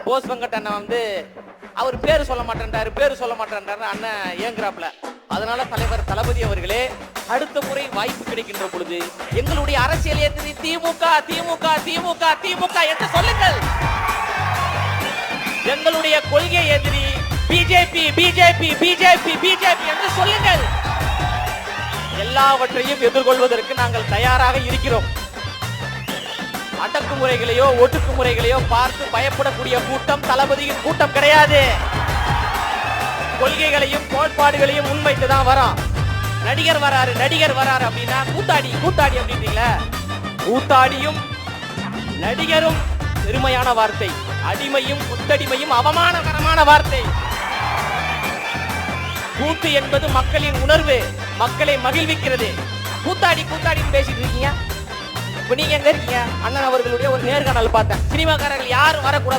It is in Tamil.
போஸ் வெங்கட் அண்ணன் வந்து அவர் பேரு சொல்ல மாட்டேன்றாரு அண்ணன் ஏங்குறாப்ல. அதனால தலைவர் தளபதி அவர்களே, அடுத்த முறை வாய்ப்பு கிடைக்கின்ற பொழுது எங்களுடைய அரசியல் எதிரி திமுக திமுக திமுக திமுக என்று சொல்லுங்கள். எங்களுடைய கொள்கை எதிரி பிஜேபி பிஜேபி பிஜேபி பிஜேபி என்று சொல்லுங்கள். எல்லாவற்றையும் எதிர்கொள்வதற்கு நாங்கள் தயாராக இருக்கிறோம். அடக்குமுறைகளையோ ஒடுக்குமுறைகளையோ பார்த்து பயப்படக்கூடிய கூட்டம் தளபதியின் கூட்டம் கிடையாது. கொள்கைகளையும் கோட்பாடுகளையும் முன்வைத்துதான் வரோம். நடிகர் வராரு அப்படின்னா கூத்தாடி அப்படின்றீங்களா? கூத்தாடியும் நடிகரும் பெருமையான வார்த்தை, அடிமையும் குத்தடிமையும் அவமானகரமான வார்த்தை. கூத்து என்பது மக்களின் உணர்வு, மக்களை மகிழ்விக்கிறது. கூத்தாடின்னு பேசிட்டு இருக்கீங்க. இப்ப நீங்க எங்க இருக்கீங்க? அண்ணன் அவர்களுடைய ஒரு நேர்காணல் பார்த்தேன். சினிமாக்காரர்கள் யாரும் வரக்கூடாது.